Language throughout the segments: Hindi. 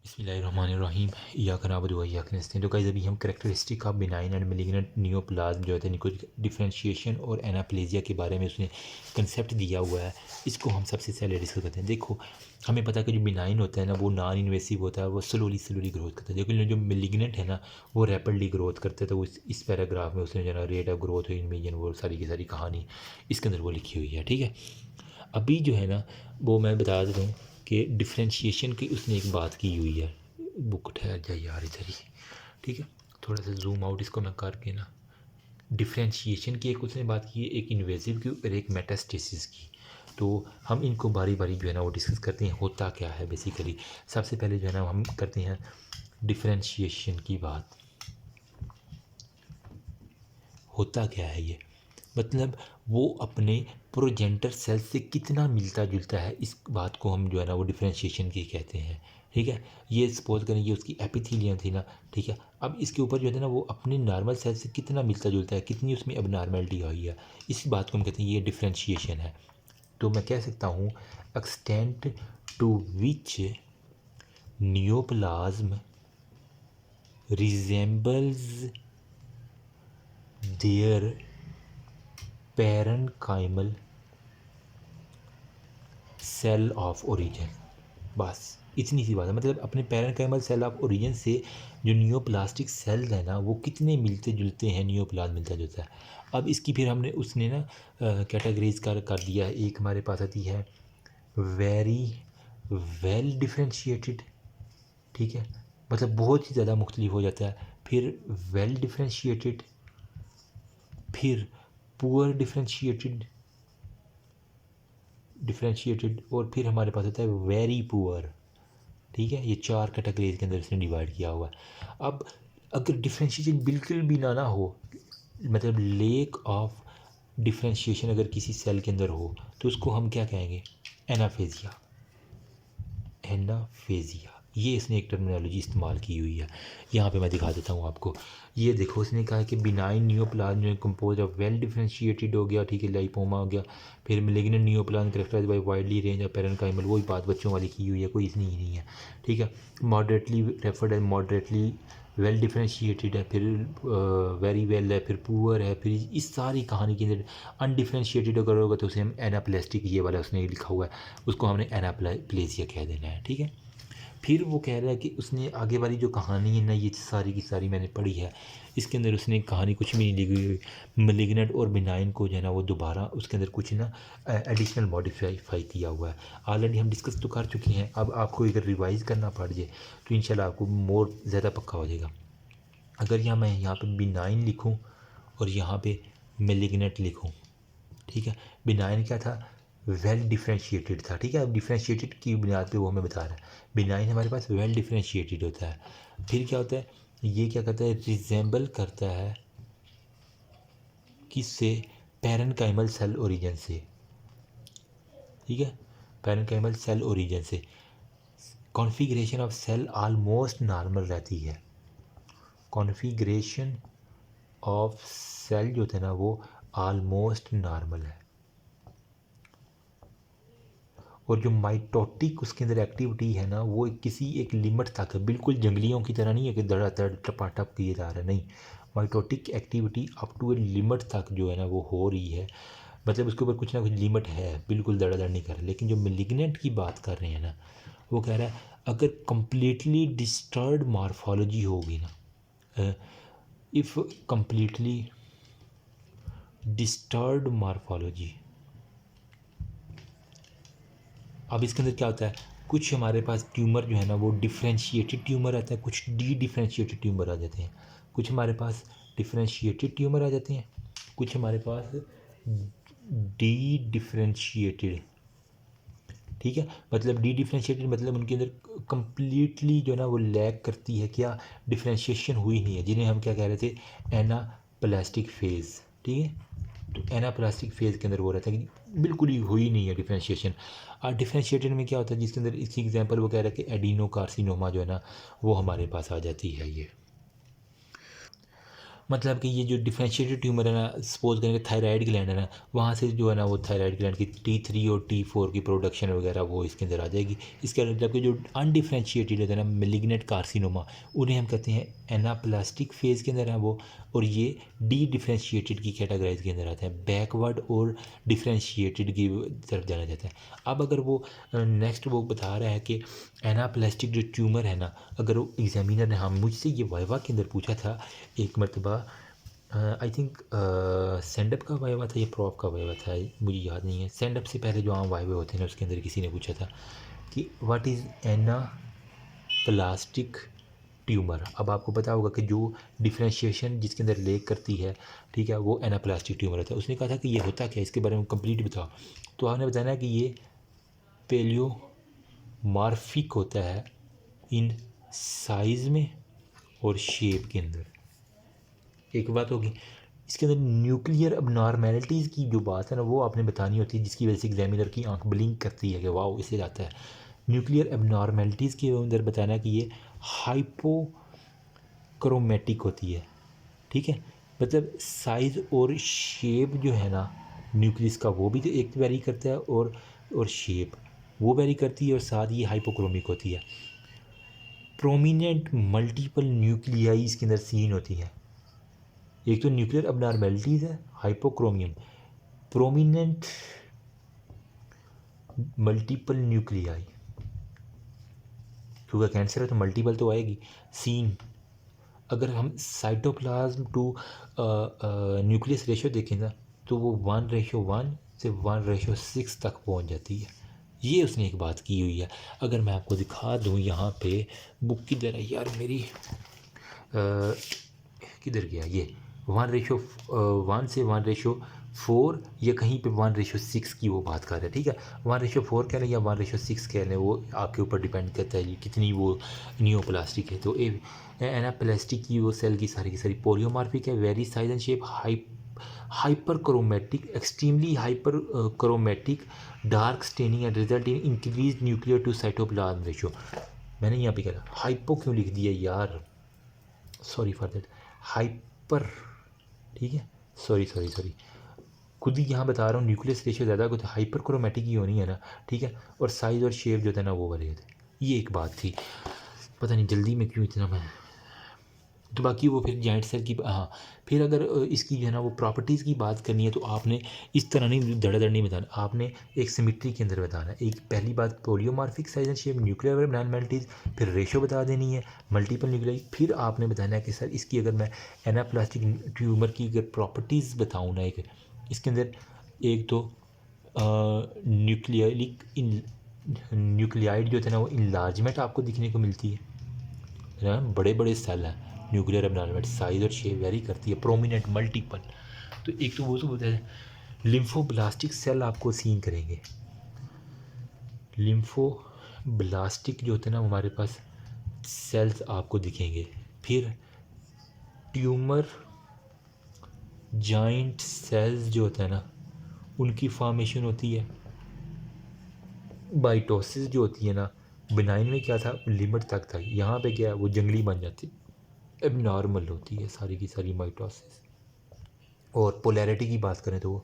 बिस्मिल्लाहिर्रहमानिर्रहीम इय्याका नअबुदु व इय्याका नस्तईन। तो गाइस अभी हम characteristic of benign and malignant neoplasm जो है कुछ डिफरेंशिएशन और एनाप्लेजिया के बारे में उसने कंसेप्ट दिया हुआ है। इसको हम सबसे पहले डिस्कस करते हैं। देखो हमें पता है कि जो बिनाइन होता है ना वो नॉन इन्वेसिव होता है, वो स्लोली ग्रोथ करता है, लेकिन जो मेलिग्नेंट है ना वो रैपिडली ग्रोथ करता है। तो वो इस पैराग्राफ में उसने जो है rate of growth in median वो सारी की सारी कहानी इसके अंदर वो लिखी हुई है। ठीक है, अभी जो है ना वो मैं बता देता हूँ कि डिफ्रेंशिएशन की उसने एक बात की हुई है। बुक ठहर जाए यार इधर ही, ठीक है, थोड़ा सा जूम आउट इसको मैं करके ना। डिफ्रेंशिएशन की एक उसने बात की है, एक इन्वेसिव की और एक मेटास्टेसिस की। तो हम इनको बारी बारी जो है ना वो डिस्कस करते हैं होता क्या है बेसिकली। सबसे पहले जो है ना हम करते हैं डिफ्रेंशिएशन की बात। होता क्या है ये, मतलब वो अपने प्रोजेंटर सेल से कितना मिलता जुलता है, इस बात को हम जो है ना वो डिफ्रेंशिएशन की कहते हैं। ठीक है, ये सपोज करें ये उसकी एपिथेलियम थी ना, ठीक है, अब इसके ऊपर जो है ना वो अपने नॉर्मल सेल से कितना मिलता जुलता है, कितनी उसमें अब नॉर्मेलिटी आई है, इस बात को हम कहते हैं ये डिफ्रेंशिएशन है। तो मैं कह सकता हूँ extent to which neoplasm resembles their parenchymal cell of origin. बस इतनी सी बात है, मतलब अपने पैरेन्काइमल सेल ऑफ ओरिजिन से जो नियोप्लास्टिक सेल है ना वो कितने मिलते जुलते हैं, नियोप्लाज्म मिलता जुलता है। अब इसकी फिर हमने उसने ना कैटेगरीज कर दिया है। एक हमारे पास आती है वेरी वेल डिफ्रेंशिएटेड, ठीक है, मतलब बहुत ही ज़्यादा मुख्तलिफ हो जाता है। फिर वेल डिफ्रेंशिएटेड, फिर पुअर डिफ्रेंशिएटेड और फिर हमारे पास होता है वेरी पुअर। ठीक है, ये चार कैटेगरीज के अंदर इसने डिवाइड किया हुआ है। अब अगर डिफ्रेंशिएशन बिल्कुल भी ना हो, मतलब लेक ऑफ डिफ्रेंशिएशन अगर किसी सेल के अंदर हो तो उसको हम क्या कहेंगे, एनाफेजिया। एनाफेजिया ये इसने एक टर्मिनोलॉजी इस्तेमाल की हुई है। यहाँ पे मैं दिखा देता हूँ आपको। ये देखो उसने कहा कि बिनाइन नियोप्लाज्म जो कंपोज ऑफ वेल डिफ्रेंशिएटेड हो गया, ठीक है, लाइपोमा हो गया। फिर malignant neoplasm characterised by widely range of parenchymal, वही बात बच्चों वाली की हुई है, कोई इतनी ही नहीं है। ठीक है, moderately referred and moderately well differentiated है, फिर वेरी वेल है, फिर पुअर है, फिर इस सारी कहानी के अंदर अनडिफ्रेंशिएटेड अगर होगा तो उसे हम एनाप्लेस्टिक, ये वाला उसने लिखा हुआ है, उसको हमने एनाप्लेसिया कह देना है। ठीक है, फिर वो कह रहा है कि उसने आगे वाली जो कहानी है ना ये सारी की सारी मैंने पढ़ी है, इसके अंदर उसने कहानी कुछ भी नहीं लिखी हुई। मेलिग्नेंट और बिनाइन को जो है ना वो दोबारा उसके अंदर कुछ ना एडिशनल मॉडिफाई किया हुआ है। ऑलरेडी हम डिस्कस तो कर चुके हैं, अब आपको अगर रिवाइज करना पड़ जाए तो इंशाल्लाह आपको मोर ज़्यादा पक्का हो जाएगा। अगर मैं यहाँ पे बिनाइन लिखूँ और यहाँ पे मेलिग्नेंट लिखूँ, ठीक है, बिनाइन क्या था, वेल डिफ्रेंशिएटेड था। ठीक है, अब डिफ्रेंशिएटेड की बुनियाद पे वो हमें बता रहा है। बिनाइन हमारे पास वेल डिफ्रेंशिएटेड होता है। फिर क्या होता है, ये क्या करता है, रिजेंबल करता है किससे, पैरेन्काइमल सेल ओरिजिन से। ठीक है, पैरेन्काइमल सेल ओरिजिन से configuration of cell almost normal रहती है। कॉन्फ़िगरेशन ऑफ सेल जो थे ना वो ऑलमोस्ट नॉर्मल है। और जो माइटोटिक उसके अंदर एक्टिविटी है ना वो किसी एक लिमिट तक है, बिल्कुल जंगलियों की तरह नहीं है कि धड़ाधड़ टपाटप किए जा रहा है, नहीं। Mitotic activity up to a limit तक जो है ना वो हो रही है, मतलब उसके ऊपर कुछ ना कुछ लिमिट है, बिल्कुल धड़ाधड़ नहीं कर रहा। लेकिन जो मेलिग्नेंट की बात कर रहे हैं ना वो कह रहा है अगर कंप्लीटली डिस्टर्ब मॉर्फोलॉजी होगी ना, इफ़ कंप्लीटली डिस्टर्ब मॉर्फोलॉजी। अब इसके अंदर क्या होता है, कुछ हमारे पास ट्यूमर जो है ना वो डिफ्रेंशिएटेड ट्यूमर आता है, कुछ डी डिफ्रेंशिएटेड ट्यूमर आ जाते हैं। कुछ हमारे पास डिफ्रेंशिएटेड ट्यूमर आ जाते हैं, कुछ हमारे पास डी डिफ्रेंशिएटेड। ठीक है, मतलब डी डिफ्रेंशिएटेड मतलब उनके अंदर कंप्लीटली जो है ना वो लैक करती है, क्या, डिफ्रेंशिएशन हुई नहीं है, जिन्हें हम क्या कह रहे थे, एनाप्लास्टिक फेज़। ठीक है, तो एनाप्लास्टिक फेज़ के अंदर वो रहता है कि बिल्कुल ही हुई नहीं है डिफ्रेंशिएशन। और डिफ्रेंशिएटेड में क्या होता है, जिसके अंदर इसकी एग्जांपल वो कह रहा है कि एडिनो कार्सिनोमा जो है ना वो हमारे पास आ जाती है। ये मतलब कि ये जो डिफरेंशिएटेड ट्यूमर है ना, सपोज करें कि थायराइड ग्लैंड है ना, वहाँ से जो है ना वो थायराइड ग्लैंड की T3 और T4 की प्रोडक्शन वगैरह वो इसके अंदर आ जाएगी। इसके अलावा जबकि जो अनडिफरेंशिएटेड है ना मेलिग्नेंट कार्सिनोमा, उन्हें हम कहते हैं एनाप्लास्टिक फेज़ के अंदर है वो, और ये डी डिफरेंशिएटेड की कैटेगराइज के अंदर आते हैं, बैकवर्ड और डिफरेंशिएटेड की तरफ जाना जाता है। अब अगर वो नेक्स्ट वो बता रहा है कि एनाप्लास्टिक जो ट्यूमर है ना, अगर वो एग्जामिनर ने हम मुझसे ये वाइवा के अंदर पूछा था एक मरतबा, आई थिंक सेंडअप का वाइवा था या प्रॉफ का वाइवा था, मुझे याद नहीं है। सेंडअप से पहले जो आम वाइवे होते हैं ना, उसके अंदर किसी ने पूछा था कि व्हाट इज़ एनाप्लास्टिक ट्यूमर। अब आपको पता होगा कि जो डिफ्रेंशिएशन जिसके अंदर लेक करती है, ठीक है, वो एनाप्लास्टिक ट्यूमर होता है। उसने कहा था कि ये होता क्या है, इसके बारे में कंप्लीट बताओ। तो आपने बताया कि ये पेलियोमार्फिक होता है इन साइज़ में और शेप के अंदर। एक बात होगी, इसके अंदर न्यूक्लियर अबनॉर्मेलिटीज़ की जो बात है ना, वो आपने बतानी होती है, जिसकी वजह से एग्जामिनर की आंख ब्लिंक करती है कि वाह इससे जाता है। न्यूक्लियर अबनॉर्मेलिटीज़ के अंदर बताना कि ये हाइपोक्रोमेटिक होती है, ठीक है, मतलब साइज़ और शेप जो है ना न्यूक्लियस का, वो भी तो एक वेरी करता है, और शेप वो वेरी करती है, और साथ ही हाइपोक्रोमिक होती है। प्रोमिनेंट मल्टीपल न्यूक्लियाई इसके अंदर सीन होती है। एक तो न्यूक्लियर अबनॉर्मेलिटीज़ है, हाइपोक्रोमियम, प्रोमिनेंट मल्टीपल न्यूक्लियाई, क्योंकि कैंसर है तो मल्टीपल तो आएगी। सीन, अगर हम साइटोप्लाज्म टू न्यूक्लियस रेशियो देखें ना, तो वो 1:1 से 1:6 तक पहुंच जाती है। ये उसने एक बात की हुई है। अगर मैं आपको दिखा दूँ यहाँ पे, बुक किधर है यार मेरी, किधर गया ये, 1:1 से 1:4 या कहीं पे 1:6 की वो बात कर रहे हैं, ठीक है। 1:4 कह लें या 1:6 कह लें, वो आपके ऊपर डिपेंड करता है कितनी वो नियोप्लास्टिक है। तो एनाप्लास्टिक की वो सेल की सारी पोलियोमार्फिक है, vary size and shape, hyperchromatic, extremely hyperchromatic, dark staining and result in increase nuclear to cytoplasm ratio. मैंने यहाँ पे कहा हाइपो क्यों लिख दिया यार, सॉरी फॉर दैट, हाइपर, ठीक है, सॉरी खुद ही यहाँ बता रहा हूँ, न्यूक्लियस रेशियो ज़्यादा कुछ हाइपर क्रोमेटिक ही होनी है ना, ठीक है, और साइज़ और शेप जो था ना वो वाले थे। ये एक बात थी, पता नहीं जल्दी में क्यों इतना मैं, तो बाकी वो फिर जॉइंट सेल की, हाँ, फिर अगर इसकी जो है ना वो प्रॉपर्टीज़ की बात करनी है, तो आपने इस तरह नहीं धड़ाधड़ नहीं बताना, आपने एक सिमिट्री के अंदर बताना है। एक पहली बात पोलियोमार्फिक size and shape, nuclear abnormalities, फिर रेशो बता देनी है, मल्टीपल न्यूक्लियाई, फिर आपने बताना है कि सर इसकी अगर मैं एनाप्लास्टिक ट्यूमर की अगर प्रॉपर्टीज़ बताऊँ ना, एक इसके अंदर एक तो न्यूक्लियाइड जो थे ना वो इनलार्जमेंट आपको दिखने को मिलती है ना, बड़े बड़े सेल हैं, न्यूक्लियर अबनॉर्मेलिटी, साइज और शेप वेरी करती है, प्रोमिनेंट मल्टीपल। तो एक तो वो तो होता है, लिम्फोब्लास्टिक सेल आपको सीन करेंगे, लिम्फोब्लास्टिक जो होते हैं ना हमारे पास सेल्स आपको दिखेंगे। फिर ट्यूमर जॉइंट सेल्स जो होता है ना उनकी फॉर्मेशन होती है। बाइटोसिस जो होती है ना, बिनाइन में क्या था, लिमिट तक था, यहाँ पे क्या है वो जंगली बन जाती, एबनॉर्मल होती है सारी की सारी माइटोसिस। और पोलैरिटी की बात करें तो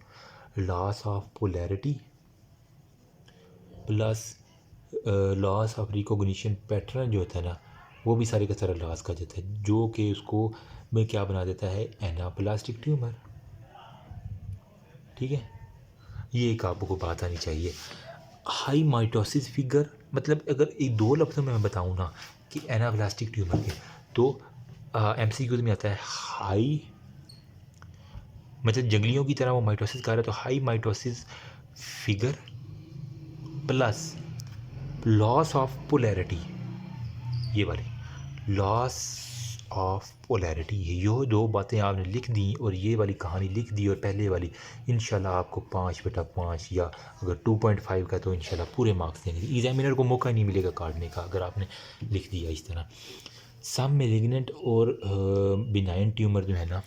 loss of polarity plus loss of recognition pattern जो होता है ना, वो भी सारे का सारा लॉस का जाता है, जो कि उसको में क्या बना देता है, एनाप्लास्टिक ट्यूमर, ठीक है। ये एक आपको बात आनी चाहिए। हाई माइटोसिस फिगर, मतलब अगर एक दो लफ्ज़ों में मैं बताऊँ ना कि एनाप्लास्टिक ट्यूमर के, तो MCQ में आता है हाई, मतलब जंगलियों की तरह वो माइटोसिस कर रहा है, तो high mitosis figure plus loss of polarity, ये वाली लॉस ऑफ पोलैरिटी, ये दो बातें आपने लिख दी और ये वाली कहानी लिख दी, और पहले वाली इंशाल्लाह आपको 5/5 या अगर 2.5 का तो इंशाल्लाह पूरे मार्क्स देंगे। एग्जामिनर को मौका नहीं मिलेगा काटने का अगर आपने लिख दिया इस तरह। सम मेलिग्नेंट और बिनाइन ट्यूमर जो है ना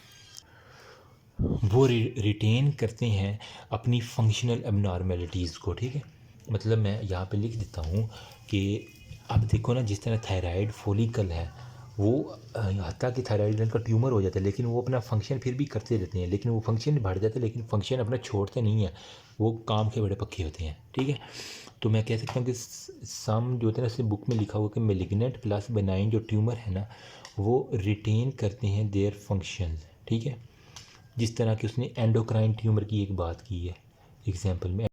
वो रिटेन करते हैं अपनी फंक्शनल एबनॉर्मेलिटीज़ को, ठीक है। मतलब मैं यहाँ पे लिख देता हूँ कि अब देखो ना, जिस तरह थायराइड फॉलिकल है वो हत्ता कि थायराइड ग्लैंड का ट्यूमर हो जाता है, लेकिन वो अपना फंक्शन फिर भी करते रहते हैं, लेकिन वो फंक्शन बढ़ जाता है, लेकिन फंक्शन अपना छोड़ते नहीं है, वो काम के बड़े पक्के होते हैं। ठीक है, तो मैं कह सकता हूँ कि सम जो होता है ना, उससे बुक में लिखा हुआ कि मेलिग्नेंट प्लस बेनाइन जो ट्यूमर है ना, वो रिटेन करते हैं देयर फंक्शन। ठीक है, जिस तरह की उसने एंडोक्राइन ट्यूमर की एक बात की है एग्जाम्पल में।